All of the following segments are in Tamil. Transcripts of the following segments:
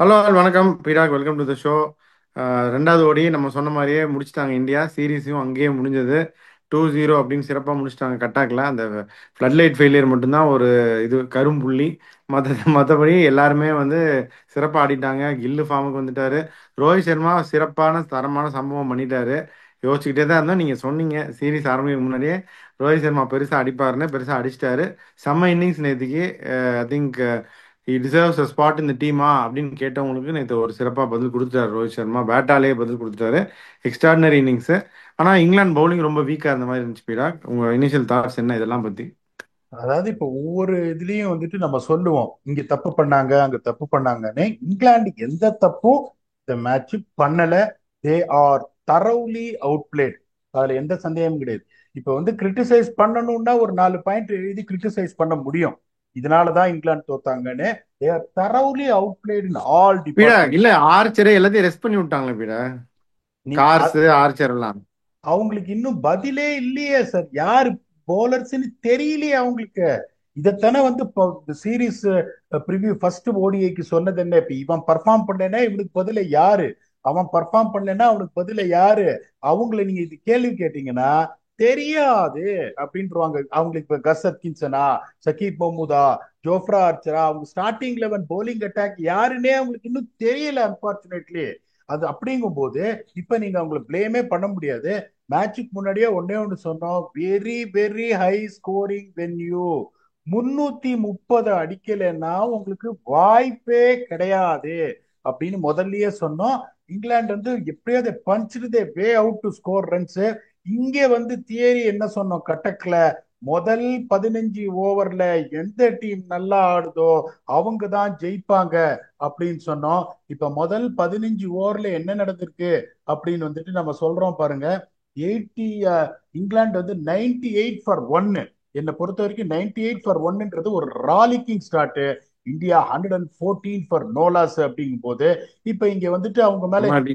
ஹலோ வணக்கம் பீடாக், வெல்கம் டு த ஷோ. ரெண்டாவது ஓடி நம்ம சொன்ன மாதிரியே முடிச்சிட்டாங்க. இந்தியா சீரீஸையும் அங்கேயே முடிஞ்சது. 2-0 அப்படின்னு சிறப்பாக முடிச்சிட்டாங்க. கட்டாக்கில் அந்த ஃப்ளட் லைட் ஃபெயிலியர் மட்டும்தான் ஒரு இது கரும்புள்ளி. மற்றபடி எல்லாருமே வந்து சிறப்பாக ஆடிட்டாங்க. கில்லு ஃபார்முக்கு வந்துட்டாரு. ரோஹித் சர்மா சிறப்பான தரமான சம்பவம் பண்ணிட்டாரு. யோசிச்சுக்கிட்டே தான் இருந்தோம். நீங்கள் சொன்னீங்க சீரீஸ் ஆரம்பிக்க முன்னாடியே ரோஹித் சர்மா பெருசாக அடிப்பாருன்னு. பெருசாக அடிச்சிட்டாரு. செம்ம இன்னிங்ஸ் நேற்றுக்கு. I think he deserves a spot in the டீமா அப்படின்னு கேட்டவங்களுக்கு நேற்று ஒரு சிறப்பாக பதில் கொடுத்துட்டாரு. ரோஹித் சர்மா பேட்டாலேயே பதில் கொடுத்துட்டாரு. Extraordinary innings. ஆனால் இங்கிலாந்து பவுலிங் ரொம்ப வீக்காக இருந்த மாதிரி இருந்துச்சு. பீடா, உங்கள் இனிஷியல் தாட்ஸ் என்ன இதெல்லாம் பற்றி? அதாவது இப்ப ஒவ்வொரு இதுலயும் நம்ம சொல்லுவோம், இங்க தப்பு பண்ணாங்க அங்க தப்பு பண்ணாங்கன்னு. இங்கிலாந்து எந்த தப்பும் இந்த மேட்ச் பண்ணல. They are thoroughly outplayed. அதுல எந்த சந்தேகமும் கிடையாது. இப்ப கிரிட்டிசைஸ் பண்ணணும்னா ஒரு 4 பாயிண்ட் எழுதி கிரிட்டிசைஸ் பண்ண முடியும். இதனாலதான் இங்கிலாந்து தோத்தாங்கன்னு. They are thoroughly outplayed in all பீடா டிபார்ட்மெண்ட். இல்லை, ஆர்ச்சரே எல்லாத்தையும் ரெஸ்ட் பண்ணி விட்டாங்களே பீடா. நீ கார்ஸ் ஆர்ச்சர் எல்லாம். அவங்களுக்கு இன்னும் பதிலே இல்லையே சார். யாரு போலர்ஸ்ன்னு தெரியலையே அவங்களுக்கு. இதைத்தானே சீரீஸ் ப்ரிவ்யூ ஃபர்ஸ்ட் ஓடிஐக்கு சொன்னது என்ன? இப்ப இவன் பர்ஃபார்ம் பண்ணலன்னா இவனுக்கு பதில யாரு, அவன் பர்ஃபார்ம் பண்ணலன்னா அவனுக்கு பதில யாரு? அவங்கள நீங்க இது கேள்வி கேட்டீங்கன்னா தெரியாது அப்படின்ட்டுருவாங்க. அவங்களுக்கு இப்ப கஸ் அட்கின்சனா, சகீப் மஹமூதா, ஜோஃப்ரா ஆர்ச்சரா, அவங்க ஸ்டார்டிங் லெவன் bowling அட்டாக் யாருன்னே அவங்களுக்கு இன்னும் தெரியல அன்பார்ச்சுனேட்லி. அது அப்படிங்கும் போது இப்ப நீங்க அவங்களை பிளேமே பண்ண முடியாது. மேட்சுக்கு முன்னாடியே ஒன்னே ஒண்ணு சொன்னோம், very very high scoring venue. 330 அடிக்கலைன்னா உங்களுக்கு வாய்ப்பே கிடையாது அப்படின்னு முதல்லயே சொன்னோம். இங்கிலாந்து எப்படியாவது பஞ்சுதே way out to score runs. இங்க தியரி என்ன சொன்னோம் கட்டக்ல, முதல் 15 ஓவர்ல எந்த டீம் நல்லா ஆடுதோ அவங்க தான் ஜெயிப்பாங்க அப்படின்னு சொன்னோம். இப்ப முதல் 15 ஓவர்ல என்ன நடந்திருக்கு அப்படின்னு நம்ம சொல்றோம் பாருங்க. 80, இங்கிலாந்து 98 ஃபார் 1. என்னை பொறுத்த வரைக்கும் 98 ஃபார் 1ன்றது ஒரு ராலிக்கிங் ஸ்டார்ட். இந்தியா 114 ஃபார் நோலாஸ் அப்படிங்கும் போது இப்ப இங்க அவங்க மேல முன்னாடி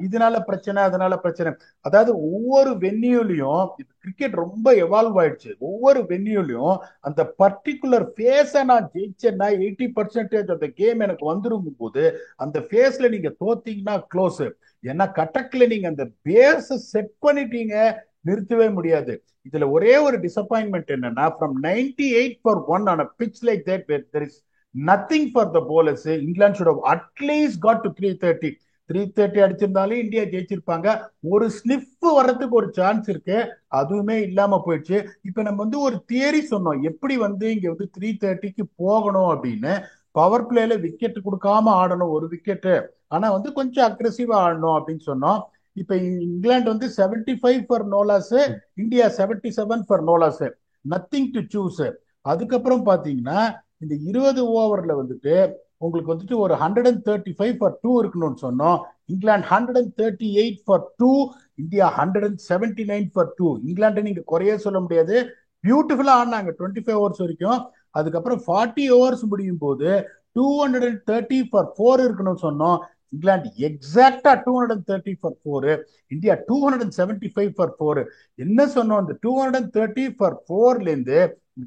இதனால பிரச்சனை அதனால பிரச்சனை. அதாவது ஒவ்வொரு வென்யூலையும் கிரிக்கெட் ரொம்ப எவால்வ் ஆயிடுச்சு. ஒவ்வொரு வென்யூலையும் அந்த பர்டிகுலர் ஃபேஸ நான் ஜெயிச்சேன்னா 80% ஆஃப் த கேம் எனக்கு வந்துரும் போது அந்த ஃபேஸ்ல நீங்க தோத்தீங்கன்னா க்ளோஸ். ஏன்னா கட்டக்ல நீங்க அந்த பேஸ் செட் பண்ணிட்டீங்க, நிறுத்தவே முடியாது. இதுல ஒரே ஒரு டிசப்பாயின்மெண்ட் என்னன்னா, from 98 for 1 on a pitch like that there is nothing for the bowlers. England should have at least got to 330. 330 அடிச்சிருந்தாலும் இந்தியா ஜெயிச்சிருப்பாங்க. ஒரு ஸ்னிஃப் வர்றதுக்கு ஒரு சான்ஸ் இருக்கு, அதுவுமே இல்லாம போயிடுச்சு. இப்ப நம்ம ஒரு தியரி சொன்னோம், எப்படி இங்க 330க்கு போகணும் அப்படின்னு. பவர் பிளேல விக்கெட் கொடுக்காம ஆடணும் ஒரு விக்கெட், ஆனா கொஞ்சம் அக்ரெசிவா ஆடணும் அப்படின்னு சொன்னோம். இப்ப England 75 for no loss, India 77 for no loss. Nothing to choose. அதுக்கப்புறம் பாத்தீங்கன்னா இந்த 20 ஓவர்ல உங்களுக்கு ஒரு 135 ஃபார் 2 இருக்கணும்னு சொன்னோம். England 138 for 2, India 179 for 2. England நீங்க குறைய சொல்ல முடியாது. பியூட்டிஃபுல்லா ஆடினாங்க 25 ஓவர்ஸ் வரைக்கும். அதுக்கப்புறம் 40 ஓவர்ஸ் முடியும் போது 230 ஃபார் 4 இருக்கணும்னு சொன்னோம். இங்கிலாந்து எக்ஸாக்டா 230 ஃபார் 4, இந்தியா 275 ஃபார் 4. என்ன சொன்னோம், இந்த 230 ஃபார் 4ல இருந்து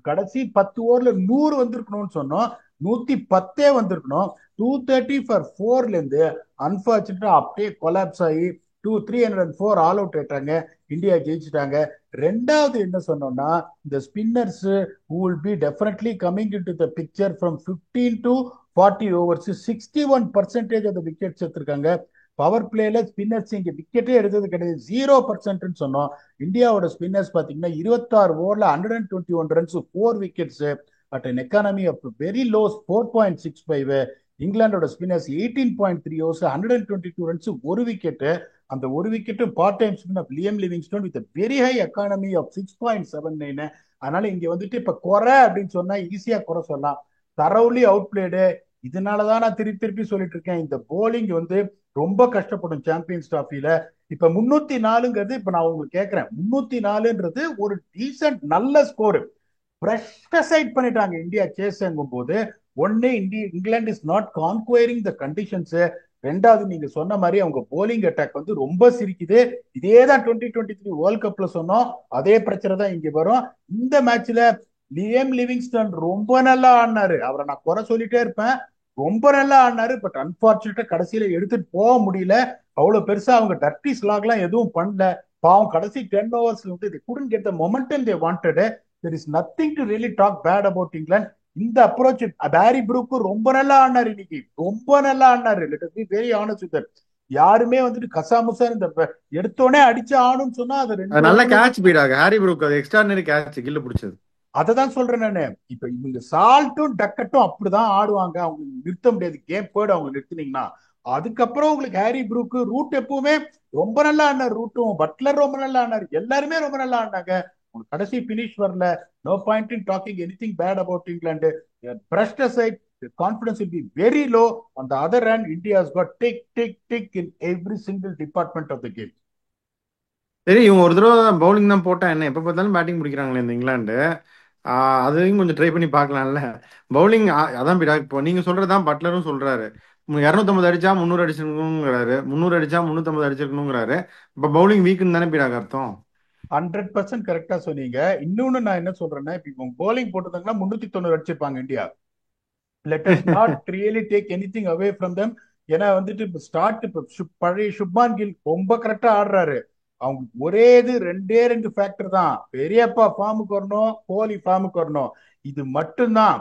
கடைசி 10 ஓவர்ல 100 வந்திருக்கணும்னு சொன்னோம். 110 வந்திருக்கணும். 230 ஃபார் 4ல இருந்து அன்பார்ச்சுனேட்டா அப்படியே கொலாப்ஸ் ஆகி 304 ஆல் அவுட் ஆயிட்டாங்க. இந்தியா ஜெயிச்சிட்டாங்க. ரெண்டாவது என்ன சொன்னோம்னா, இந்த spinners who will be definitely coming into the picture from 15 to 40 overs, 61% of wickets எடுத்திருக்காங்க. பவர் பிளேல ஸ்பின்னர்ஸ் இங்க விக்கெட்டே எடுத்தது கிடையாது, 0% சொன்னோம். இந்தியாவோட ஸ்பின்னர்ஸ் பாத்தீங்கன்னா 26 ஓவர்ல 121 runs, 4 wickets at an economy of very lows 4.65. இங்கிலாந்தோட ஸ்பின்னர்ஸ் 18.3 ஓவர்ஸ் 122 ரன்ஸ், ஒரு விக்கெட். அந்த ஒரு wicket part time spin off Liam Livingstone with very high economy of 6.79. அதனால இங்க இப்ப குறை அப்படின்னு சொன்னா ஈஸியா குறை சொல்லலாம். Thoroughly out blade. இதனாலதான் நான் திருப்பி திருப்பி சொல்லிட்டு இருக்கேன், இந்த போலிங் ரொம்ப கஷ்டப்படும் சாம்பியன்ஸ் டிராஃபில. இப்ப 304ங்கிறது, இப்ப நான் உங்களுக்கு கேட்கிறேன், 304ன்றது ஒரு டீசென்ட் நல்ல ஸ்கோர். பிரஷரைட் பண்ணிட்டாங்க இந்தியா சேஸ்ங்கும் போது. ஒன்னு, England is not conquering the conditions. ரெண்டாவது, நீங்க சொன்ன மாதிரி அவங்க போலிங் அட்டாக் ரொம்ப சிரிக்குது. இதேதான் 2023 வேர்ல்ட் கப்ல சொன்னோம், அதே பிரச்சனை தான் இங்க வரும். இந்த மேட்ச்ல லியம் லிவிங்ஸ்டன் ரொம்ப நல்லா ஆடினாரு, அவரை நான் குறை சொல்லிட்டே இருப்பேன். ரொம்ப நல்லா ஆடினாரு. பட் அன்பார்ச்சுனேட்டா கடைசியில எடுத்துட்டு போக முடியல. அவ்வளவு பெருசா அவங்க டர்ட்டி ஸ்லாக் எல்லாம் எதுவும் பண்ணல. பாவம் கடைசி 10 ஓவர்ஸ்ல வந்து they couldn't get the momentum they wanted. There is nothing to really talk bad about England. இந்த அப்ரோச் பேரி ப்ரூக்கு ரொம்ப நல்லா ஆடினாரு இன்னைக்கு, ரொம்ப நல்லா ஆடினாரு. Let us be very honest with that. யாருமே வந்துட்டு கசாமுசா இந்த எடுத்தோடனே அடிச்சு ஆணும்னு சொன்னா அது அது 2 நல்ல ஓவர் கேட்ச் பீடாக ஹாரி ப்ரூக், அது எக்ஸ்ட்ரானரி கேட்ச் கில்ல பிடிச்சது. அததான் சொல்றேன் நானு. இப்ப இவங்க சால்ட்டும் டக்கட்டும் அப்படிதான் ஆடுவாங்க. அவங்க நிறுத்த முடியாது. கேம் போய்டு அவங்க நிறுத்தினீங்கன்னா அதுக்கப்புறம் உங்களுக்கு ஹாரி ப்ரூக் ரூட் எப்பவுமே ரொம்ப நல்லா ஆனார். ரூட்டும் பட்லர் ரொம்ப நல்லா ஆனார். எல்லாருமே ரொம்ப நல்லா ஆனாங்க. உங்களுக்கு கடைசி பினிஷ் வரல. No point in talking anything bad about England. Brushed aside confidence will be very low. On the other hand, India has got tick in every single department of the game. சரி, இவங்க ஒரு தடவை பவுலிங் தான் போட்டா என்ன, எப்போ பார்த்தாலும் பேட்டிங் பிடிக்கிறாங்களே இந்த இங்கிலாந்து. அதையும் கொஞ்சம் ட்ரை பண்ணி பார்க்கலாம்ல. பவுலிங் அதான் பிடா, இப்போ நீங்க சொல்றதுதான் பட்லரும் சொல்றாரு. 250 அடிச்சா 300 அடிச்சிருக்கணுங்கிறாரு, 300 அடிச்சா 350 அடிச்சிருக்கணுங்கிறாரு. இப்போ பவுலிங் வீக்குன்னு தானே பிடாக அர்த்தம்? 100% கரெக்டா சொன்னீங்க. இன்னொன்னு நான் என்ன சொல்றேன்னா, இப்ப போலிங் போட்டிருந்தாங்கன்னா 390 அடிச்சிருப்பாங்க India. Let us not really take anything away from them. ஏன்னா வந்துட்டு இப்போ ஸ்டார்ட் இப்போ பழைய சுப்மான் கில் ரொம்ப கரெக்டா ஆடுறாரு. அவங்க ஒரே இது ரெண்டே ரெண்டு ஃபேக்டர் தான். பெரியப்பா ஃபார்முக்கு வரணும், கோலி ஃபார்முக்கு வரணும். இது மட்டும்தான்.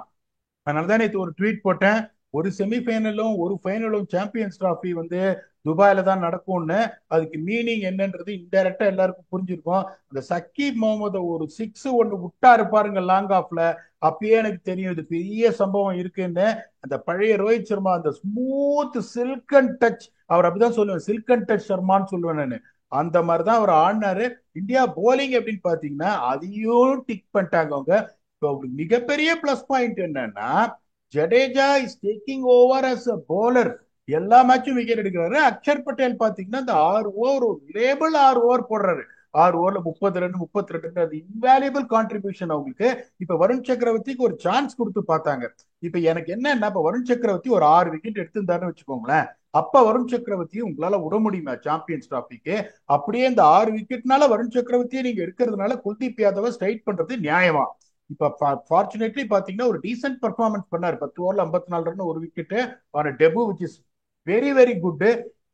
அதனால தான் நேற்று ஒரு ட்வீட் போட்டேன். ஒரு செமிஃபைனலும் ஒரு ஃபைனலும் சாம்பியன்ஸ் டிராஃபி வந்து துபாயில தான் நடக்கும்னு. அதுக்கு மீனிங் என்னன்றது இன்டைரக்டா எல்லாருக்கும் புரிஞ்சிருக்கும். அந்த சக்கீப் முகமது ஒரு சிக்ஸ் ஒன்னு விட்டாரு பாருங்க லாங் ஆஃப்ல, அப்பயே எனக்கு தெரியும் இது பெரிய சம்பவம் இருக்குன்னு. அந்த பழைய ரோஹித் சர்மா அந்த ஸ்மூத் சில்க் அண்ட் டச், அவர் அப்படிதான் சொல்லுவேன், சில்க் அண்ட் டச் சர்மான்னு சொல்லுவேன் நான். அந்த மாதிரிதான் அவர் ஆடினாரு. இந்தியா போலிங் அப்படின்னு பாத்தீங்கன்னா அதையும் டிக் பண்ணிட்டாங்க அவங்க. இப்போ மிகப்பெரிய பிளஸ் பாயிண்ட் என்னன்னா, Jadeja is taking over as a bowler. எல்லா மேட்சும் விக்கெட் எடுக்கிறாரு. அக்ஷர் பட்டேல் பாத்தீங்கன்னா இந்த 6 ஓவர் லேபிள் 6 ஓவர் போடுறாரு. 6 ஓவர்ல 30 ரன் 32 ரன், அது இன்வேல்யூபிள் கான்ட்ரிபியூஷன் அவங்களுக்கு. இப்ப வருண் சக்கரவர்த்திக்கு ஒரு சான்ஸ் கொடுத்து பார்த்தாங்க. இப்ப எனக்கு என்னன்னா, இப்ப வருண் சக்கரவர்த்தி ஒரு 6 விக்கெட் எடுத்திருந்தாருன்னு வச்சுக்கோங்களேன், அப்ப வருண் சக்கரவர்த்தி உங்களால விட முடியுமா சாம்பியன்ஸ் டிராபிக்கு? அப்படியே இந்த 6 விக்கெட்னால வருண் சக்கரவர்த்தியை நீங்க எடுக்கிறதுனால குல்தீப் யாதவ ஸ்ட்ரைட் பண்றது நியாயமா? இப்ப ஃபார்ச்சுனேட்லி பாத்தீங்கன்னா ஒரு டீசென்ட் பெர்ஃபார்மன்ஸ் பண்ணாரு. 10 ஓவர்ல 54 ரன், ஒரு விக்கெட் ஆன debut, which is very very good.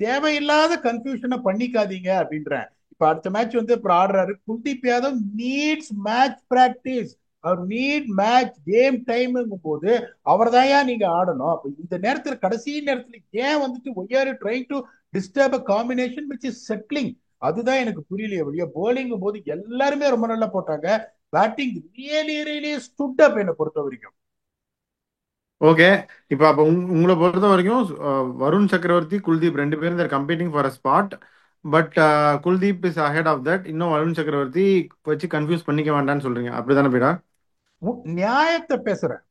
தேவையில்லாத கன்ஃபியூஷனை பண்ணிக்காதீங்க அப்படின்றேன். இப்ப அடுத்த மேட்ச் வந்து அப்புறம் ஆடுறாரு. Kuldeep Yadav needs match practice. அவர் நீட் மேட்ச் கேம் டைம்ங்கும் போது அவர் தான் நீங்க ஆடணும். அப்ப இந்த நேரத்துல கடைசி நேரத்துல ஏன் வந்துட்டு why are you trying to disturb a combination which is settling? அதுதான் எனக்கு புரியலையே வழியா. போலிங்கும் போது எல்லாருமே ரொம்ப நல்லா போட்டாங்க. பேட்டிங் ரியலி ரியலி ஸ்டுட் அப் என்னை பொறுத்த வரைக்கும். ஓகே. இப்போ அப்போ உங்களை பொறுத்த வரைக்கும் வருண் சக்கரவர்த்தி, குல்தீப் ரெண்டு பேரும் they're competing for a spot. But Kuldeep is ahead of that. இன்னும் வருண் சக்கரவர்த்தி வச்சு கன்ஃபியூஸ் பண்ணிக்க வேண்டாம்னு சொல்றீங்க, அப்படிதானே பீடா? நியாயத்தை பேசுறேன்.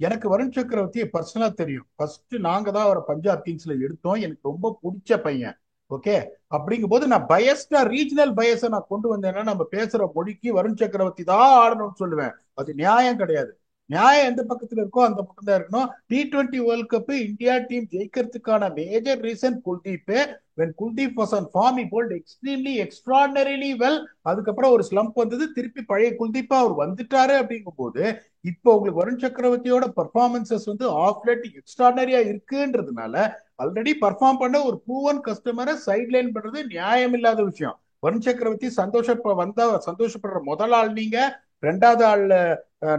எனக்கு வருண் சக்கரவர்த்தியை பர்சனலா தெரியும். ஃபர்ஸ்ட் நாங்க தான் அவரை பஞ்சாப் கிங்ஸ்ல எடுத்தோம். எனக்கு ரொம்ப பிடிச்ச பையன். ஓகே, அப்படிங்கும் போது நான் பயஸ்டா ரீஜனல் பயஸை நான் கொண்டு வந்தேன்னா, நம்ம பேசுற மொழிக்கு வருண் சக்கரவர்த்தி தான் ஆடணும்னு சொல்லுவேன். அது நியாயம் கிடையாது. நியாயம் எந்த பக்கத்துல இருக்கோ அந்த பக்கம் தான் இருக்கணும். T20 world cup India team ஜெயிக்கிறதுக்கான major reason Kuldeep. when Kuldeep was on form, he bowled extremely extraordinarily well. அதுக்கப்புறம் ஒரு ஸ்லம்ப் வந்தது, திருப்பி பழைய குல்தீப்பா அவர் வந்துட்டாரு. அப்படிங்கும் போது இப்போ உங்களுக்கு வருண் சக்கரவர்த்தியோட பர்ஃபார்மன்சஸ் வந்து ஆஃப் லேட் எக்ஸ்ட்ராடனரியா இருக்குன்றதுனால ஆல்ரெடி பர்ஃபார்ம் பண்ண ஒரு ப்ரூவன் கஸ்டமரை சைட் லைன் பண்றது நியாயம் இல்லாத விஷயம். வருண் சக்கரவர்த்தி வந்தா சந்தோஷப்படுற முதல் ஆள் நீங்க, ரெண்டாவது ஆள்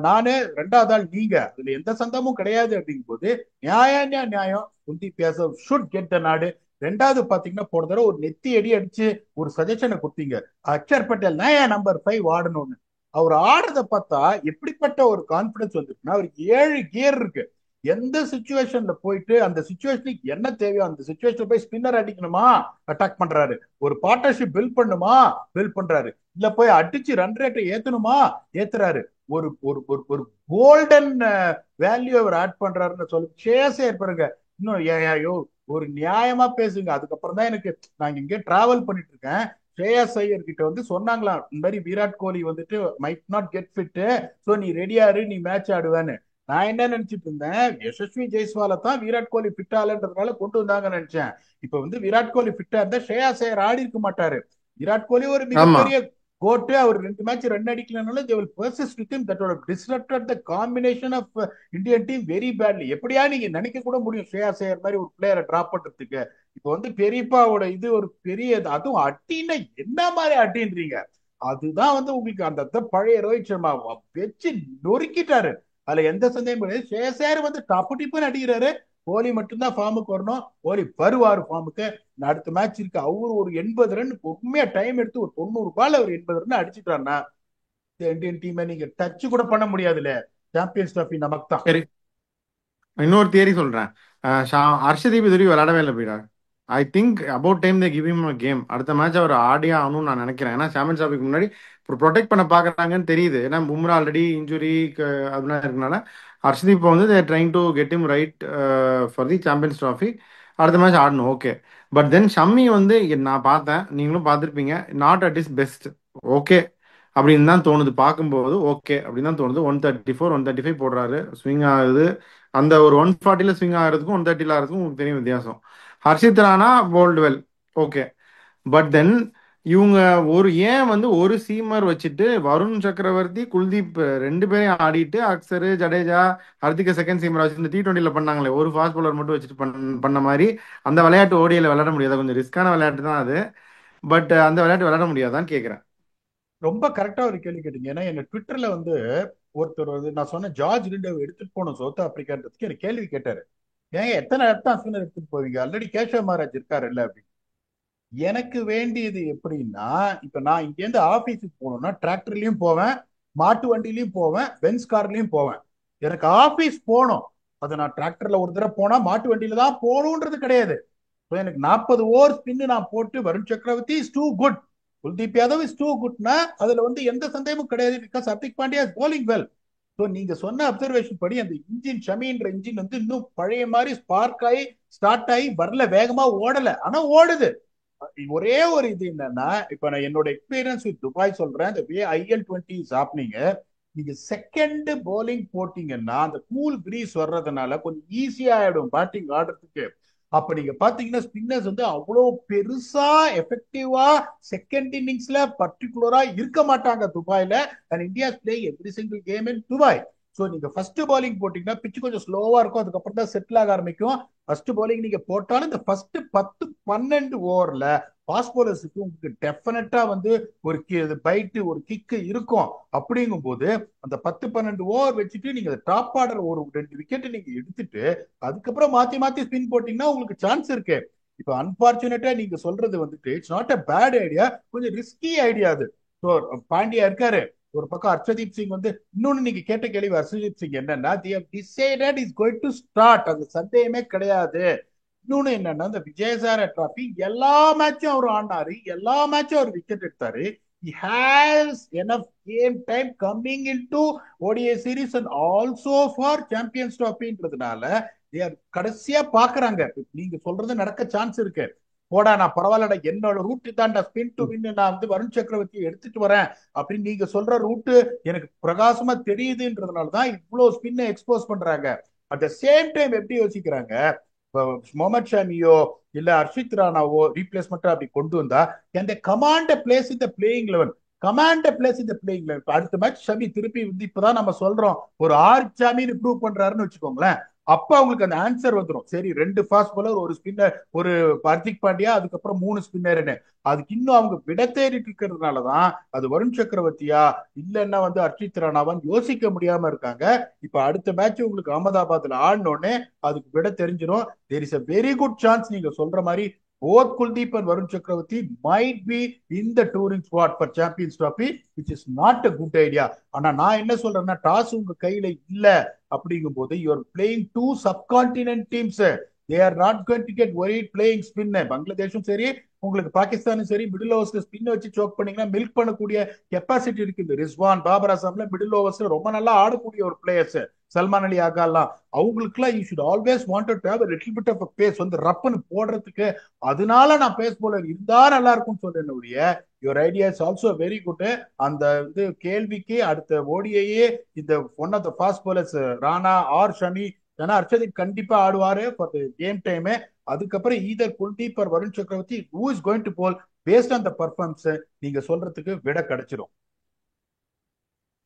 நானு, ரெண்டாவது ஆள் நீங்க, அதுல எந்த சந்தமும் கிடையாது. அப்படிங்கும் போது நியாயம் நியாயம். Kuldeep Yadav should get the நாடு. ரெண்டாவது பாத்தீங்கன்னா போன தடவை ஒரு நெத்தி அடி அடிச்சு ஒரு சஜஷனை கொடுத்தீங்க, அக்ஷர் பட்டேல் தான் ஏன் நம்பர் 5 ஆடணும்னு. அவர் ஆடுறத பார்த்தா எப்படிப்பட்ட ஒரு கான்பிடன்ஸ் வந்துருக்குன்னா, அவருக்கு 7 கியர் இருக்கு. எந்த சுச்சுவேஷன்ல போயிட்டு அந்த சுச்சுவேஷனுக்கு என்ன தேவையோ அந்த சுச்சுவேஷன்ல போய் ஸ்பின்னர் அடிக்கணுமா அட்டாக் பண்றாரு, ஒரு பார்ட்னர்ஷிப் பில்ட் பண்ணுமா பில்ட் பண்றாரு, இல்ல போய் அடிச்சு ரன் ரேட்டை ஏத்தணுமா ஏத்துறாரு. ஒரு ஒரு ஒரு ஒரு கோல்டன் வேல்யூ அவர் ஆட் பண்றாருன்னு சொல்லி சேஸே இருப்பாருங்க. இன்னும் ஐயோ ஒரு நியாயமா பேசுங்க. அதுக்கப்புறம் தான் எனக்கு, நாங்க இங்கே டிராவல் பண்ணிட்டு இருக்கேன், ஸ்ரேயாஸ் ஐயர் கிட்ட வந்து சொன்னாங்களா, இந்த மாதிரி விராட் கோலி வந்துட்டு might not get fit, so நீ ரெடியாரு, நீ மேட்ச் ஆடுவேன்னு. நான் என்ன நினைச்சிட்டு இருந்தேன், யசஸ்வி ஜெய்ஸ்வால தான் விராட் கோலி ஃபிட் ஆகலன்றதுனால கொண்டு வந்தாங்கன்னு நினைச்சேன். இப்ப வந்து விராட் கோலி ஃபிட்டா இருந்தா ஸ்ரேயாஸ் ஐயர் ஆடி இருக்க மாட்டாரு. விராட் கோலி ஒரு ஆமா. மிகப்பெரிய கோட்டு அவர் 2 மேட்ச் ரன் அடிக்கலனாலும் they will persist with him. That would have disrupted the combination of Indian team very badly. எப்படியா நீங்க நினைக்க கூட முடியும் ஸ்ரேயாஸ் ஐயர் மாதிரி ஒரு பிளேயரை டிராப் பண்றதுக்கு. இப்போ வந்து பெரியப்பாவோட இது ஒரு பெரிய அதுவும் அட்டின்னா என்ன மாதிரி அட்டின்றீங்க. அதுதான் வந்து உங்களுக்கு அந்த பழைய ரோஹித் சர்மா வச்சு நொறுக்கிட்டாரு. அதுல எந்த சந்தேகமும் கிடையாது. ஸ்ரேயாஸ் ஐயர் வந்து டப்பு டிப்புன்னு அடிக்கிறாரு. கோலி மட்டும்தான் ஃபார்முக்கு வரணும். கோலி வருவாரு ஃபார்முக்கு. அடுத்த மேட்ச் இருக்கு. அவரு ஒரு 80 ரன் உண்மையா டைம் எடுத்து ஒரு 90 பால் அவர் 80 ரன் அடிச்சுட்டாருன்னா இந்தியன் டீமை நீங்க டச் கூட பண்ண முடியாதுல்ல. சாம்பியன்ஸ் டிராஃபி நமக்கு தான். சரி, இன்னொரு தியரி சொல்றேன். ஹர்ஷதீப் இது வரைக்கும் விளையாடவே இல்லை போயிடா. I think about time they give him a game. அடுத்த மேட்ச் அவர் ஆடியே ஆகணும்னு நான் நினைக்கிறேன். ஏன்னா சாம்பியன்ஸ் டிராஃபிக்கு முன்னாடி ப்ரொடெக்ட் பண்ண பாக்குறாங்கன்னு தெரியுது. ஏன்னா பும்ரா ஆல்ரெடி இன்ஜுரி அதெல்லாம் இருக்கனால ஹர்ஷதீப் வந்து தே trying to get him right for the champions trophy. அடுத்த மேட்ச் ஆடணும், ஓகே. பட் தென் ஷம்மி வந்து நான் பார்த்தேன், நீங்களும் பார்த்துருப்பீங்க, not at is best. Okay அப்படின்னு தான் தோணுது பார்க்கும்போது. ஓகே அப்படின்னு தான் தோணுது. 134 135 போடுறாரு, ஸ்விங் ஆகுது. அந்த ஒரு 140ல ஸ்விங் ஆகிறதுக்கும் 130ல ஆகிறதுக்கும் உங்களுக்கு தெரியும் வித்தியாசம். Harshit Rana bowled well okay. But then இவங்க ஏன் வந்து ஒரு சீமர் வச்சுட்டு வருண் சக்கரவர்த்தி குல்தீப் 2 பேரையும் ஆடிட்டு அக்சரு ஜடேஜா ஹர்திக செகண்ட் சீமர் வச்சு இந்த T20ல பண்ணாங்களே, ஒரு ஃபாஸ்ட் பவுலர் மட்டும் வச்சுட்டு பண்ண மாதிரி அந்த விளையாட்டு ஓடியில் விளையாட முடியாது. கொஞ்சம் ரிஸ்கான விளையாட்டு தான் அது. பட் அந்த விளையாட்டு விளையாட முடியாதான்னு கேட்குறேன். ரொம்ப கரெக்டா ஒரு கேள்வி கேட்டீங்க. ஏன்னா என்ன ட்விட்டர்ல வந்து ஒருத்தர் வந்து நான் சொன்ன ஜார்ஜ் லிண்டை எடுத்துட்டு போனோம் சவுத் ஆப்பிரிக்கான்றதுக்கு எனக்கு கேள்வி கேட்டாரு. ஏங்க எத்தனை இடத்த ஸ்பின்னர் எடுத்துட்டு போவீங்க, ஆல்ரெடி கேஷவ் மகாராஜ் இருக்காரு இல்ல அப்படின்னு. எனக்கு வேண்டியது எப்படின்னா, இப்ப நான் இங்க இருந்து ஆபீஸுக்கு போகணும்னா டிராக்டர்லயும் போவேன், மாட்டு வண்டிலையும் போவேன், பென்ஸ் கார்லயும் போவேன். எனக்கு ஆபீஸ் போகணும். அது நான் டிராக்டர்ல ஒரு தடவை போனா மாட்டு வண்டியில தான் போகணுன்றது கிடையாது. எனக்கு 40 ஓவர் ஸ்பின் நான் போட்டு Varun Chakravarthy is too good, Kuldeep Yadav is too குட்னா அதுல வந்து எந்த சந்தேகமும் கிடையாது. Because Hardik Pandya is bowling well. So நீங்க சொன்ன அப்சர்வேஷன் படி அந்த இன்ஜின் ஷமின்ற இன்ஜின் வந்து இன்னும் பழைய மாதிரி ஸ்பார்க் ஆகி ஸ்டார்ட் ஆகி வரல, வேகமா ஓடல, ஆனா ஓடுது. ஒரே ஒரு இது என்னன்னா, இப்ப நான் என்னோட எக்ஸ்பீரியன்ஸ் வித் துபாய் சொல்றேன். இந்த வே IL20 இஸ் ஹேப்பனிங். நீங்க செகண்ட் bowling போட்டீங்கன்னா அந்த கூல் பிரீஸ் வர்றதுனால கொஞ்சம் ஈஸியா ஆயிடும் பேட்டிங் ஆடுறதுக்கு. அப்ப நீங்க பாத்தீங்கன்னா ஸ்பின்னர்ஸ் வந்து அவ்வளவு பெருசா எஃபெக்டிவா செகண்ட் இன்னிங்ஸ்ல பர்டிகுலரா இருக்க மாட்டாங்க துபாயில. And India playing every single game in Dubai. So நீங்க ஃபர்ஸ்ட் bowling போட்டீங்கன்னா பிச்சு கொஞ்சம் ஸ்லோவா இருக்கும், அதுக்கப்புறம் தான் செட்டில் ஆக ஆரம்பிக்கும். ஃபர்ஸ்ட் bowling நீங்க போட்டாலும் இந்த ஃபர்ஸ்ட் 10-12 ஓவர்ல ஃபாஸ்ட் பவுலர்ஸுக்கு உங்களுக்கு டெஃபினட்டா வந்து ஒரு பைட்டு ஒரு கிக்கு இருக்கும். அப்படிங்கும் போது அந்த 10-12 ஓவர் வச்சுட்டு நீங்க டாப் ஆர்டர் ஒரு 2 விக்கெட் நீங்க எடுத்துட்டு அதுக்கப்புறம் மாத்தி மாத்தி ஸ்பின் போட்டீங்கன்னா உங்களுக்கு சான்ஸ் இருக்கு. இப்ப அன்பார்ச்சுனேட்டா நீங்க சொல்றது வந்துட்டு it's not a bad idea, கொஞ்சம் ரிஸ்கி ஐடியா அது. ஸோ பாண்டியா இருக்காரு ஒரு பக்கம், ஹர்ஷதீப் சிங் வந்து இன்னொன்னு நீங்க கேட்ட கேள்வி ஹர்ஷதீப் சிங் என்னன்னா they have decided is going to start, அது சந்தேகமே கிடையாது. இன்னொன்னு என்னன்னா இந்த விஜயசார டிராபி எல்லா மேட்சும் அவர் ஆடினாரு, எல்லா மேட்சும் அவர் விக்கெட் எடுத்தாரு. he has enough game time coming into ODI series and also for Champions Trophyன்றதுனால கடைசியா பாக்குறாங்க. நீங்க சொல்றது நடக்க சான்ஸ் இருக்கு. போடா நான் பரவாயில்லடா என்னோட ரூட் தான்டா ஸ்பின் டு வின், நான் வந்து வருண் சக்கரவர்த்தி எடுத்துட்டு வரேன் அப்படின்னு நீங்க சொல்ற ரூட்டு எனக்கு பிரகாசமா தெரியுதுன்றதுனாலதான் இவ்வளவு ஸ்பின்னை எக்ஸ்போஸ் பண்றாங்க. அட் த சேம் டைம் எப்படி யோசிக்கிறாங்க, முகமது ஷாமியோ இல்ல ஹர்ஷித் ராணாவோ ரீப்ளேஸ்மெண்டா அப்படி கொண்டு வந்தா அந்த கமாண்ட் பிளேஸ் இந்த பிளேயிங் லெவன், கமாண்ட் பிளேஸ் இந்த பிளேயிங் லெவன். அடுத்த மேட்ச் ஷமி திருப்பி வந்து இப்பதான் நம்ம சொல்றோம் ஒரு ஷாமின்னு ப்ரூவ் பண்றாருன்னு வச்சுக்கோங்களேன். அப்ப அவங்களுக்கு அந்த ஆன்சர் வந்துடும். சரி 2 ஃபாஸ்ட் பாலர், ஒரு ஸ்பின்னர், ஒரு ஹர்திக் பாண்டியா, அதுக்கப்புறம் 3 ஸ்பின்னர்னு. அதுக்கு இன்னும் அவங்க விட தேடிட்டு இருக்கிறதுனாலதான் அது வருண் சக்கரவர்த்தியா இல்லைன்னா வந்து ஹர்ஷித் ராணாவான்னு யோசிக்க முடியாம இருக்காங்க. இப்ப அடுத்த மேட்ச் உங்களுக்கு அகமதாபாத்ல ஆடனோடனே அதுக்கு விட தெரிஞ்சிடும். There is a very good chance நீங்க சொல்ற மாதிரி both Kuldeep and Varun Chakravarti might be in the touring squad for Champions Trophy, which is not a good idea. ஆனா நான் என்ன சொல்றேன்னா டாஸ் உங்க கையில இல்ல அப்படிங்கும் போது you are playing 2 subcontinent teams. They are not going to get worried playing spin. பங்களாதேஷும் சரி உங்களுக்கு பாகிஸ்தானும் சரி மிடில் ஓவர்ஸ்ல ஸ்பின் வச்சு சோக் பண்ணீங்கன்னா மில்க் பண்ணக்கூடிய கெப்பாசிட்டி இருக்குது. ரிஸ்வான் பாபர் அசாம்ல மிடில் ஓவர்ஸ்ல ரொம்ப நல்லா ஆடக்கூடிய ஒரு பிளேயர்ஸ், சல்மான் அலி ஆகாலாம், அவங்களுக்குலாம் you should always wanted to have a little bit of a pace வந்து ரப்புன்னு போடுறதுக்கு. அதனால நான் பேஸ் போலர் இருந்தா நல்லா இருக்கும்னு சொல்றேன். Your idea is also very good. அந்த இது கேள்விக்கு அடுத்த ஓடிஐயே இந்த one of the fast bowlers Rana or Shami, ஏன்னா ஹர்ஷதீப் கண்டிப்பா ஆடுவாரு ஃபார் தி கேம் டைம். அதுக்கப்புறம் either Kuldeep or Varun Chakravarthy who is going to bowl based on the performance நீங்க சொல்றதுக்கு விட கிடைச்சிரும்.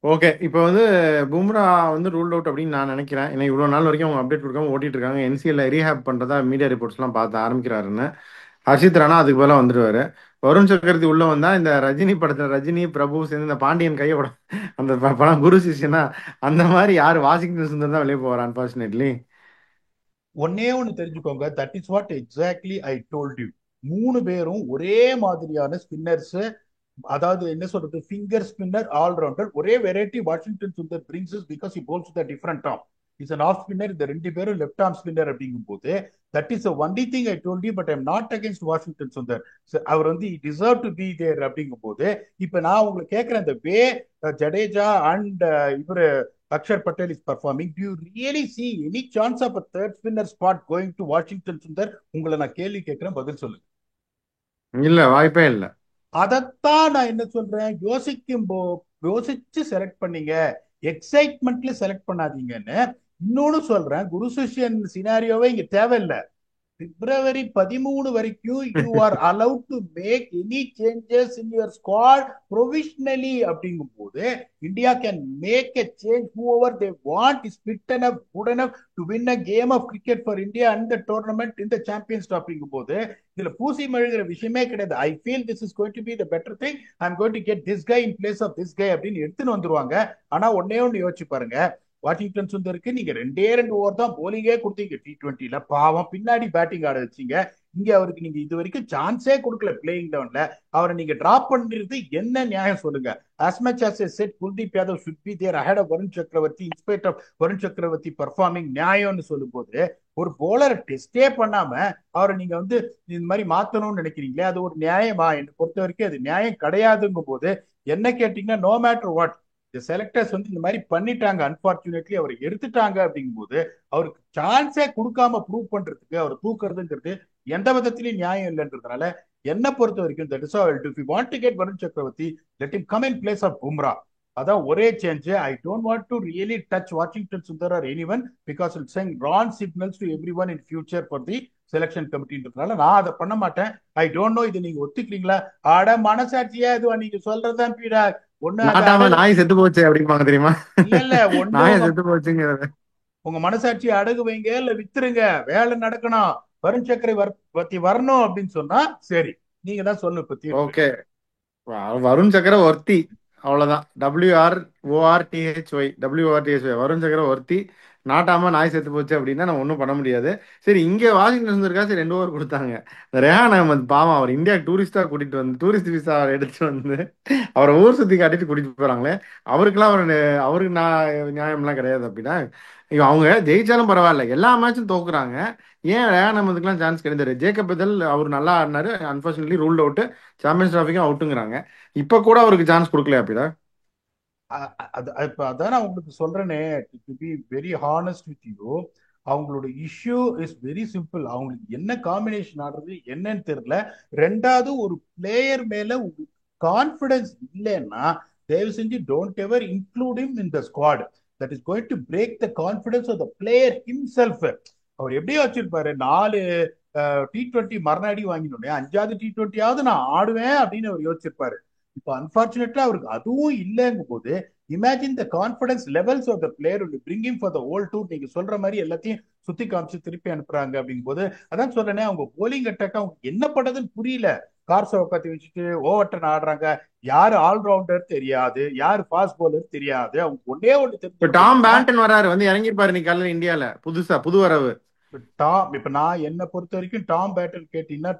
ஓகே, இப்போ வந்து பும்ரா வந்து ரூல்ட் அவுட் அப்படின்னு நான் நினைக்கிறேன். ஏன்னா இவ்வளோ நாள் வரைக்கும் அவங்க அப்டேட் கொடுக்காம ஓட்டிட்டு இருக்காங்க. என்சிஎல்ல ரீஹேப் பண்ணுறதா மீடியா ரிப்போர்ட்ஸ்லாம் பார்த்து ஆரம்பிக்கிறாருன்னு. ஹர்ஷித் ராணா அதுக்கு பதிலாக வந்துடுவாரு. வருண் சக்கரவர்த்தி உள்ள வந்தா இந்த ரஜினி படத்துல ரஜினி பிரபு சேர்ந்து இந்த பாண்டியன் கையை அந்த படம் குரு சிஷ்யனா அந்த மாதிரி யார் வாஷிங்டன் சுந்தர் தான் வெளியே போவார் அன்பார்ச்சுனேட்லி. ஒன்னே ஒன்னு தெரிஞ்சுக்கோங்க, that is what exactly I told you. மூணு பேரும் ஒரே மாதிரியான ஸ்பின்னர்ஸ், அதாவது என்ன சொல்றது, ஃபிங்கர் ஸ்பின்னர் ஆல்ரவுண்டர். ஒரே variety Washington Sundar brings because he bowls the different arm. Is an off spinner. இந்த ரெண்டு பேரும் லெஃப்ட் ஆர்ம் ஸ்பின்னர் அப்படிங்கும் போது that is only thing I told you. But I'm not against Washington Sundar. அவர் வந்து டிசர்வ் டு பி தேர் அப்படிங்கும் போது இப்ப நான் உங்களுக்கு கேட்கிறேன், இந்த வே ஜடேஜா அண்ட் இவரு Akshar Patel is performing. Do you really see any chance of a third spinner spot going to Washington Sundar? உங்களை நான் கேள்வி கேட்கிறேன், பதில் சொல்லுங்க. இல்ல, வாய்ப்பே இல்லை. அதைத்தான் நான் என்ன சொல்றேன், யோசிச்சு செலக்ட் பண்ணீங்க, எக்ஸைட்மெண்ட்ல செலக்ட் பண்ணாதீங்கன்னு. இன்னொன்னு சொல்றேன், குரு சிஷ்யன் சினாரியோவே இங்க தேவையில்லை. பிப்ரவரி 13 வரைக்கும் you are allowed to make any changes in your squad provisionally அப்படிங்கும் போது India can make a change whoever they want is fit enough good enough to win a game of cricket for India and the tournament இந்த சாம்பியன்ஸ் அப்படிங்கும் போது இதுல பூசி மழுகிற விஷயமே கிடையாது. I feel this is going to be the better thing. I am going to get this guy in place of this guy அப்படின்னு எடுத்துன்னு வந்துருவாங்க. ஆனா ஒன்னே ஒன்னு யோசிச்சு பாருங்க, வாஷிங்டன் சுந்தருக்கு நீங்க ரெண்டே ரெண்டு ஓவர் தான் போலிங்கே கொடுத்தீங்க T20ல. பாவம் பின்னாடி பேட்டிங் ஆட வச்சீங்க. இங்க அவருக்கு நீங்க இது வரைக்கும் சான்ஸே கொடுக்கல பிளேயிங் லெவன்ல. அவரை நீங்க டிராப் பண்றது என்ன நியாயம் சொல்லுங்க? as much as I said Kuldeep Yadav should be there ahead of Varun Chakravarti in spite of Varun Chakravarti performing நியாயம்னு சொல்லும் போது ஒரு போலரை டெஸ்டே பண்ணாம அவரை நீங்க வந்து இந்த மாதிரி மாத்தணும்னு நினைக்கிறீங்களே, அது ஒரு நியாயமா? என்னை பொறுத்த வரைக்கும் அது நியாயம் கிடையாதுங்கும் போது என்ன கேட்டீங்கன்னா, நோ மேட்டர் வாட் செலக்டர்ஸ் வந்து இந்த மாதிரி பண்ணிட்டாங்க, அன்பார்ச்சுனேட்லி அவரை எடுத்துட்டாங்க அப்படிங்கும் போது அவருக்கு சான்ஸே கொடுக்காம ப்ரூவ் பண்றதுக்கு அவர் தூக்குறதுங்கிறது எந்த விதத்திலையும் நியாயம் இல்லைன்றதுனால என்ன பொறுத்த வரைக்கும் that is all. If you want to get Varun Chakravarthy let him come in place of Bumrah. அதான் ஒரே change. I don't want to really touch Washington Sundar or anyone because it sent wrong signals to every one in future for the selection கமிட்டின்றதுனால நான் அதை பண்ண மாட்டேன். ஐ டோன்ட் நோ, இது நீங்க ஒத்துக்கிறீங்களா? ஆட மனசாட்சியா இதுவா நீங்க சொல்றதுதான் பீடா. ஒண்ணு அதை நாட்டாம அடகு, நாய் செத்து போச்சு அப்படிம்பாங்க தெரியுமா? இல்ல இல்ல, ஒண்ணு நாயை உங்க செத்து போச்சுங்கிறத. உங்க மனசாட்சியை அடகு வைங்க, இல்ல வித்துருங்க. வேலை நடக்கணும், வருண் சக்கரவர்த்தி வரணும் அப்படின்னு சொன்னா சரி, நீங்க தான் சொல்லணும் இப்ப தீர்ப்பு. ஓகே, வருண் சக்கரவர்த்தி அவ்வளவுதான். WRORTHY வருண் சக்கரவர்த்தி. நாட்டாம நாய் செத்து போச்சு அப்படின்னா நம்ம ஒன்றும் பண்ண முடியாது. சரி, இங்கே வாஷிங்டன் சுந்தர்கா சரி 2 ஓவர் கொடுத்தாங்க. இந்த ரெஹான் அகமது பாவம், அவர் இந்தியா டூரிஸ்டா கூட்டிட்டு வந்து டூரிஸ்ட் விசா எடுத்துட்டு வந்து அவரை ஊர் சுத்தி காட்டிட்டு கூட்டிட்டு போறாங்களே, அவருக்கெல்லாம் அவருக்கு நான் நியாயம்லாம் கிடையாது அப்படின்னா. அவங்க ஜெயிச்சாலும் பரவாயில்ல, எல்லா மேட்சும் தோக்குறாங்க. ஏன் ரெஹான் அகமதுக்குலாம் சான்ஸ் கிடையாது? ஜேக்கப் பெதல் அவர் நல்லா ஆடினாரு, அன்பார்ச்சுனேட்லி ரூல்ட் அவுட். சாம்பியன்ஸ் டிராஃபிக்கும் அவுட்டுங்கிறாங்க. இப்ப கூட அவருக்கு சான்ஸ் கொடுக்கல அப்படிடா. இப்ப அதான் நான் உங்களுக்கு சொல்றேனே, to be very honest with you, அவங்களோட இஷ்யூ இஸ் வெரி சிம்பிள். அவங்களுக்கு என்ன காம்பினேஷன் ஆடுறது என்னன்னு தெரியல. ரெண்டாவது, ஒரு பிளேயர் மேல உங்களுக்கு கான்பிடன்ஸ் இல்லைன்னா தயவு செஞ்சு don't ever include him in the squad. That is going to break the confidence of the player himself. அவர் எப்படி வச்சிருப்பாரு, 4 T20 மறுநாடி வாங்கினோடனே 5வது T20யாவது நான் ஆடுவேன் அப்படின்னு அவர் யோசிச்சிருப்பாரு. இப்போ அன்பார்ச்சுனேட்லா அவருக்கு அதுவும் இல்லைங்கும் போது imagine the confidence levels of the player bringing for the whole tour. நீங்க சொல்ற மாதிரி எல்லாத்தையும் சுத்தி காமிச்சு திருப்பி அனுப்புறாங்க அப்படிங்கும் போது அதான் சொல்றேனே, அவங்க போலிங் அட்டாக் அவங்க என்ன பண்றதுன்னு புரியல. கார்ஸை உட்காந்து வச்சுட்டு ஓவர்டன் ஆடுறாங்க. யாரு ஆல்ரவுண்டர் தெரியாது, யாரு ஃபாஸ்ட் பவுலர் தெரியாது. அவங்க ஒன்னே ஒண்ணு இப்ப டாம் தெரிஞ்சு பேண்டன் வராரு, வந்து இறங்கிருப்பாரு நீ காலையில இந்தியால, புதுசா புது வரவு. இப்ப நான் என்ன பொறுத்த வரைக்கும் டாம் பேட்டன் கேட்டீங்கன்னா,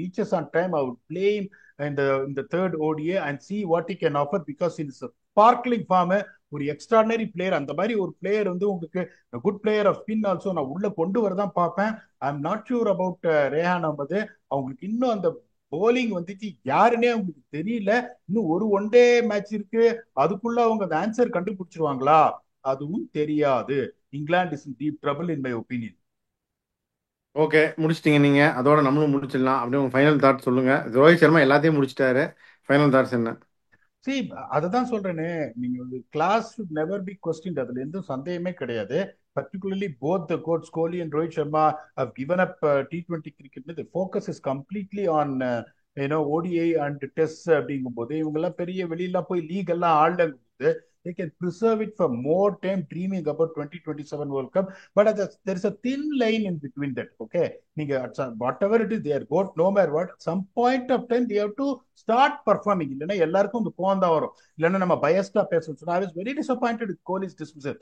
ரீச்சஸ் ஆன் டைம் அவர் பிளேயிங் இந்த third ODI and see what he can offer because it's sparkling form. ஒரு எக்ஸ்ட்ராடனரி பிளேயர். அந்த மாதிரி ஒரு பிளேயர் வந்து உங்களுக்கு good player of spin also நான் உள்ள கொண்டு வரதான் பார்ப்பேன். I am not sure about Rehan Ahmed. அவங்களுக்கு இன்னும் அந்த போலிங் வந்துச்சு யாருன்னே அவங்களுக்கு தெரியல. இன்னும் ஒரு ஒன் டே மேட்ச் இருக்கு, அதுக்குள்ள அவங்க அந்த ஆன்சர் கண்டுபிடிச்சிருவாங்களா அதுவும் தெரியாது. England is in deep trouble in my opinion. Okay, முடிச்சிட்டீங்க நீங்க. அதோட நம்மளும் முடிச்சிடலாம். அப்படியே உங்க ஃபைனல் தாட் சொல்லுங்க. ரோஹித் சர்மா எல்லாத்தையும் முடிச்சிட்டாரு. ஃபைனல் தாட்ஸ் என்ன? சரி, அதை தான் சொல்றேனே, நீங்க வந்து class should never be question, அதுல எந்த சந்தேகமே கிடையாது. particularly both the coach Kohli and Rohit Sharma have given up T20 cricket. The focus is completely on ODI and Test அப்படிங்கும்போது இவங்கெல்லாம் பெரிய வெளியெல்லாம் போய் லீக் எல்லாம் ஆடலங்கும்போது they can preserve it for more time dreaming about 2027 World Cup. But there is a thin line in between that. Okay, whatever it is, they are good no matter what. At some point of time, they have to start performing. இல்லைன்னா எல்லாருக்கும் இந்த கோவம் தான் வரும். இல்லைன்னா நம்ம பயஸ்டா பேசணும். I was very disappointed with Kohli's dismissal.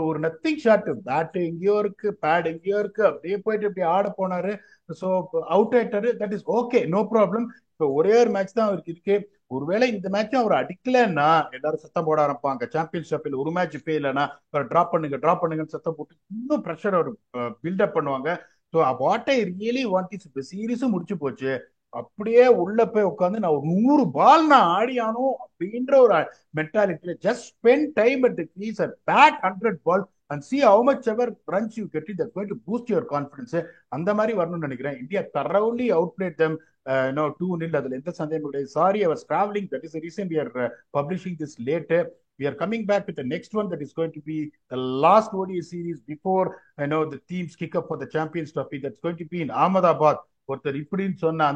ஒரு நத்திங் ஷாட், பேட் எங்கேயோ இருக்கு, பேட் எங்கேயோ இருக்கு, அப்படியே போயிட்டு இப்படி ஆட போனாரு. ஸோ அவுட் ஆயிட்டாரு. That is okay, no problem. இப்போ ஒரே ஒரு மேட்ச் தான் அவருக்கு இருக்கு. ஒருவேளை இந்த மேட்ச் அவர் அடிக்கலன்னா எல்லாரும் சத்தம் போட ஆரம்பிப்பாங்க. சாம்பியன்ஷிப்ல ஒரு மேட்ச் ஃபெயிலனா டிராப் பண்ணுங்கன்னு சத்தம் போட்டு இன்னும் ப்ரெஷர் அவர் பில்டப் பண்ணுவாங்க. So what I really want is சீரீஸும் முடிச்சு போச்சு. அப்படியே உள்ள போய் உட்காந்து நான் ஒரு 100 பால் நான் ஆடியானோ அப்படின்ற ஒரு மென்டாலிட்டியில just spend time at the crease and bat 100 ball and see how much ever runs you get it, that's going to boost your confidence. அந்த மாதிரி வரணும்னு நினைக்கிறேன். India thoroughly outplayed them 2-0. அதுல எந்த சந்தேகம் கிடையாது. Sorry, I was traveling, that is the reason we are publishing this later. We are coming back with the next one that is going to be the last ODI series before the teams kick up for the Champions Trophy. That's going to be in Ahmedabad. ஒருத்தர் இப்படின்னு சொன்ன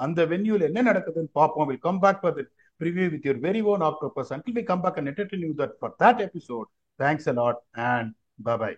அந்த வென்யூல என்ன நடக்குதுன்னு பார்ப்போம். We'll come back for the preview with your very own octopus. Until we come back and entertain you that for that episode, thanks a lot and bye bye.